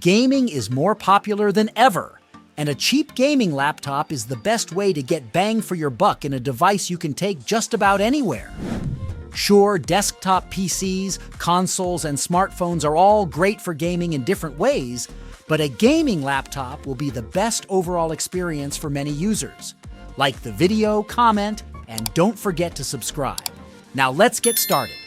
Gaming is more popular than ever, and a cheap gaming laptop is the best way to get bang for your buck in a device you can take just about anywhere. Sure, desktop PCs, consoles, and smartphones are all great for gaming in different ways, but a gaming laptop will be the best overall experience for many users. Like the video, comment, and don't forget to subscribe. Now let's get started.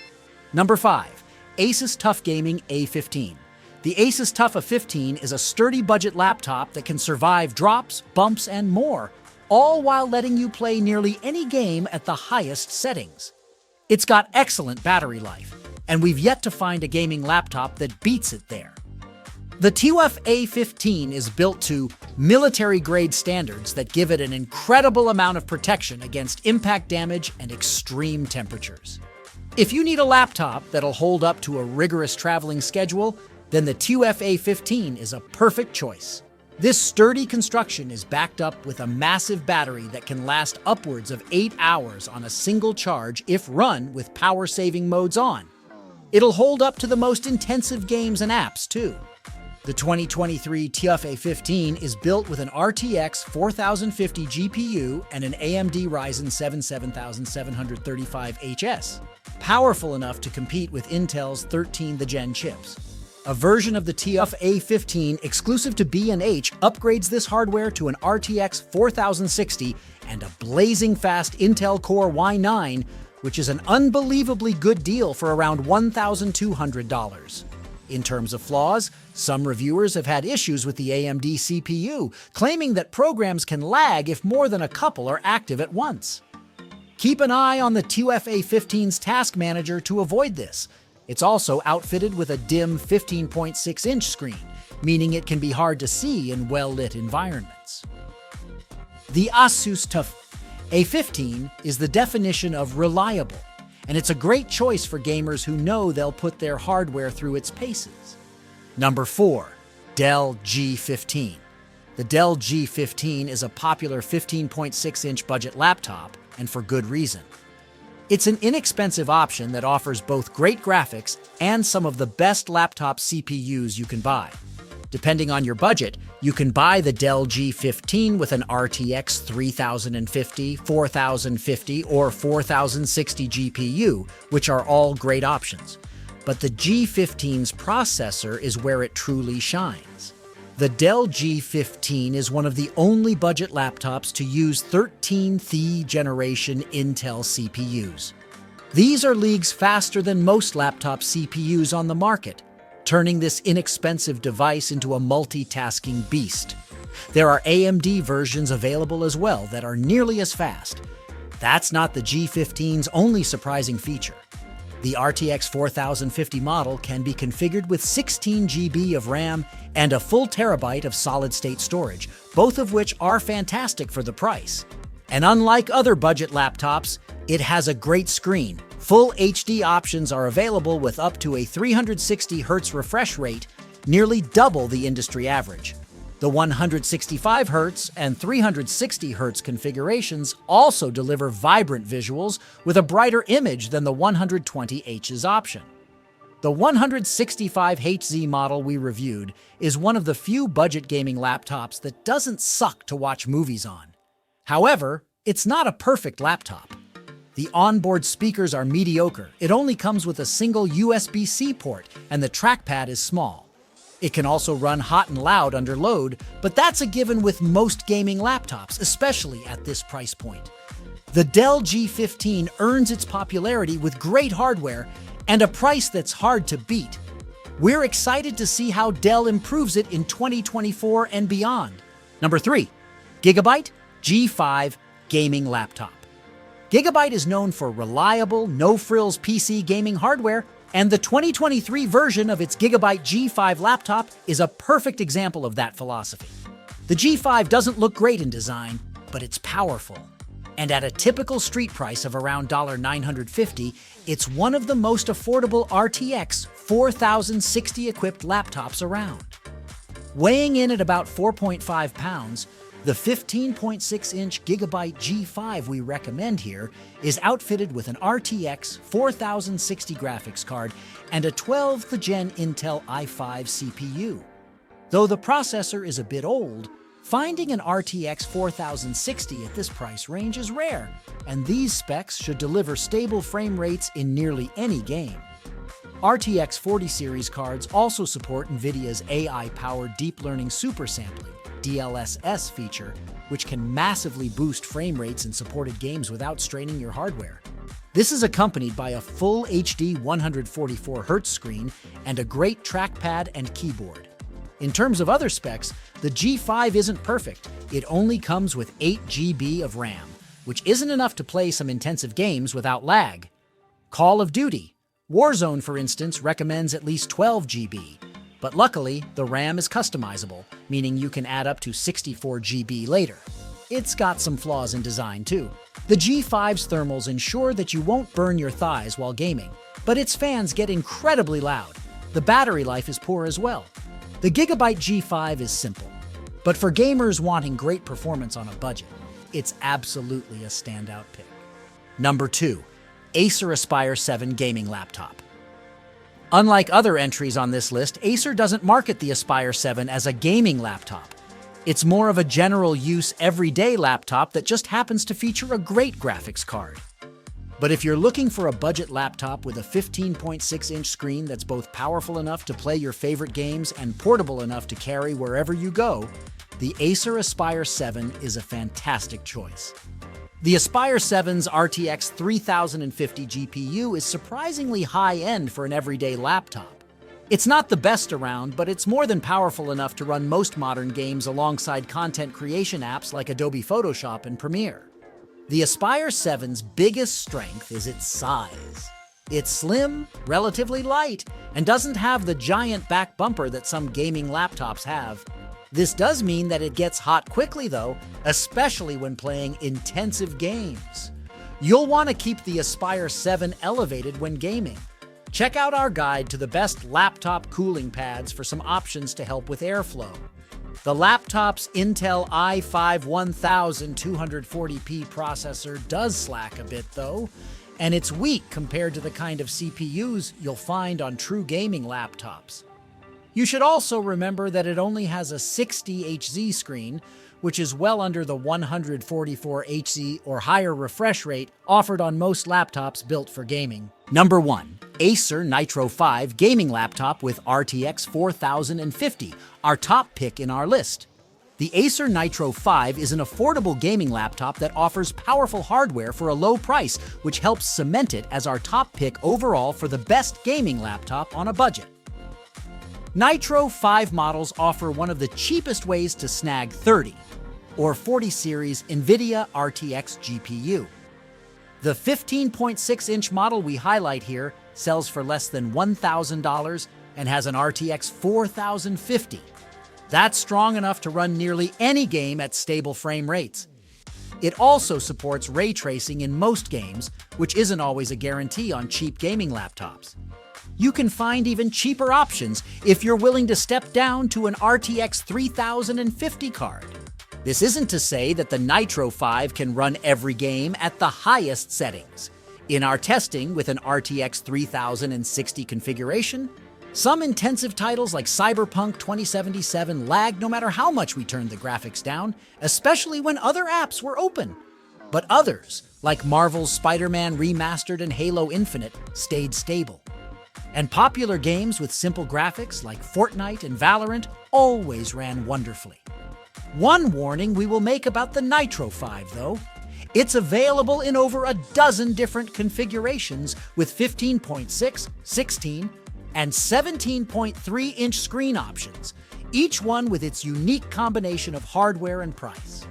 Number 5. Asus TUF Gaming A15. The Asus TUF A15 is a sturdy budget laptop that can survive drops, bumps, and more, all while letting you play nearly any game at the highest settings. It's got excellent battery life, and we've yet to find a gaming laptop that beats it there. The TUF A15 is built to military-grade standards that give it an incredible amount of protection against impact damage and extreme temperatures. If you need a laptop that'll hold up to a rigorous traveling schedule, then the TUF A15 is a perfect choice. This sturdy construction is backed up with a massive battery that can last upwards of 8 hours on a single charge if run with power-saving modes on. It'll hold up to the most intensive games and apps, too. The 2023 TUF A15 is built with an RTX 4050 GPU and an AMD Ryzen 7 7735HS, powerful enough to compete with Intel's 13th Gen chips. A version of the TUF A15 exclusive to B&H upgrades this hardware to an RTX 4060 and a blazing fast Intel Core i9, which is an unbelievably good deal for around $1,200. In terms of flaws, some reviewers have had issues with the AMD CPU, claiming that programs can lag if more than a couple are active at once. Keep an eye on the TUF A15's task manager to avoid this. It's also outfitted with a dim 15.6-inch screen, meaning it can be hard to see in well-lit environments. The Asus TUF A15 is the definition of reliable, and it's a great choice for gamers who know they'll put their hardware through its paces. Number 4. Dell G15. The Dell G15 is a popular 15.6-inch budget laptop, and for good reason. It's an inexpensive option that offers both great graphics and some of the best laptop CPUs you can buy. Depending on your budget, you can buy the Dell G15 with an RTX 3050, 4050, or 4060 GPU, which are all great options. But the G15's processor is where it truly shines. The Dell G15 is one of the only budget laptops to use 13th generation Intel CPUs. These are leagues faster than most laptop CPUs on the market, turning this inexpensive device into a multitasking beast. There are AMD versions available as well that are nearly as fast. That's not the G15's only surprising feature. The RTX 4050 model can be configured with 16 GB of RAM and a full terabyte of solid-state storage, both of which are fantastic for the price. And unlike other budget laptops, it has a great screen. Full HD options are available with up to a 360 Hz refresh rate, nearly double the industry average. The 165 Hz and 360 Hz configurations also deliver vibrant visuals with a brighter image than the 120Hz option. The 165Hz model we reviewed is one of the few budget gaming laptops that doesn't suck to watch movies on. However, it's not a perfect laptop. The onboard speakers are mediocre. It only comes with a single USB-C port, and the trackpad is small. It can also run hot and loud under load, but that's a given with most gaming laptops, especially at this price point. The Dell G15 earns its popularity with great hardware and a price that's hard to beat. We're excited to see how Dell improves it in 2024 and beyond. Number 3. Gigabyte G5 Gaming Laptop. Gigabyte is known for reliable, no-frills PC gaming hardware, and the 2023 version of its Gigabyte G5 laptop is a perfect example of that philosophy. The G5 doesn't look great in design, but it's powerful. And at a typical street price of around $950, it's one of the most affordable RTX 4060 equipped laptops around. Weighing in at about 4.5 pounds, the 15.6-inch Gigabyte G5 we recommend here is outfitted with an RTX 4060 graphics card and a 12th Gen Intel i5 CPU. Though the processor is a bit old, finding an RTX 4060 at this price range is rare, and these specs should deliver stable frame rates in nearly any game. RTX 40 series cards also support NVIDIA's AI-powered Deep Learning Supersampling (DLSS) feature, which can massively boost frame rates in supported games without straining your hardware. This is accompanied by a full HD 144Hz screen and a great trackpad and keyboard. In terms of other specs, the G5 isn't perfect. It only comes with 8 GB of RAM, which isn't enough to play some intensive games without lag. Call of Duty, Warzone, for instance, recommends at least 12 GB, but luckily, the RAM is customizable, meaning you can add up to 64 GB later. It's got some flaws in design, too. The G5's thermals ensure that you won't burn your thighs while gaming, but its fans get incredibly loud. The battery life is poor as well. The Gigabyte G5 is simple, but for gamers wanting great performance on a budget, it's absolutely a standout pick. Number 2. Acer Aspire 7 Gaming Laptop. Unlike other entries on this list, Acer doesn't market the Aspire 7 as a gaming laptop. It's more of a general-use, everyday laptop that just happens to feature a great graphics card. But if you're looking for a budget laptop with a 15.6-inch screen that's both powerful enough to play your favorite games and portable enough to carry wherever you go, the Acer Aspire 7 is a fantastic choice. The Aspire 7's RTX 3050 GPU is surprisingly high-end for an everyday laptop. It's not the best around, but it's more than powerful enough to run most modern games alongside content creation apps like Adobe Photoshop and Premiere. The Aspire 7's biggest strength is its size. It's slim, relatively light, and doesn't have the giant back bumper that some gaming laptops have. This does mean that it gets hot quickly, though, especially when playing intensive games. You'll want to keep the Aspire 7 elevated when gaming. Check out our guide to the best laptop cooling pads for some options to help with airflow. The laptop's Intel i5 1240p processor does slack a bit, though, and it's weak compared to the kind of CPUs you'll find on true gaming laptops. You should also remember that it only has a 60 Hz screen, which is well under the 144 Hz or higher refresh rate offered on most laptops built for gaming. Number 1. Acer Nitro 5 Gaming Laptop with RTX 4050, our top pick in our list. The Acer Nitro 5 is an affordable gaming laptop that offers powerful hardware for a low price, which helps cement it as our top pick overall for the best gaming laptop on a budget. Nitro 5 models offer one of the cheapest ways to snag 30 or 40 series NVIDIA RTX GPU. The 15.6-inch model we highlight here sells for less than $1,000 and has an RTX 4050. That's strong enough to run nearly any game at stable frame rates. It also supports ray tracing in most games, which isn't always a guarantee on cheap gaming laptops. You can find even cheaper options if you're willing to step down to an RTX 3050 card. This isn't to say that the Nitro 5 can run every game at the highest settings. In our testing with an RTX 3060 configuration, some intensive titles like Cyberpunk 2077 lagged no matter how much we turned the graphics down, especially when other apps were open. But others, like Marvel's Spider-Man Remastered and Halo Infinite, stayed stable. And popular games with simple graphics like Fortnite and Valorant always ran wonderfully. One warning we will make about the Nitro 5, though. It's available in over a dozen different configurations with 15.6, 16, and 17.3-inch screen options, each one with its unique combination of hardware and price.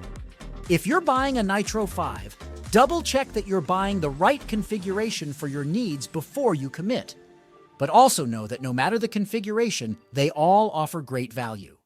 If you're buying a Nitro 5, double-check that you're buying the right configuration for your needs before you commit. But also know that no matter the configuration, they all offer great value.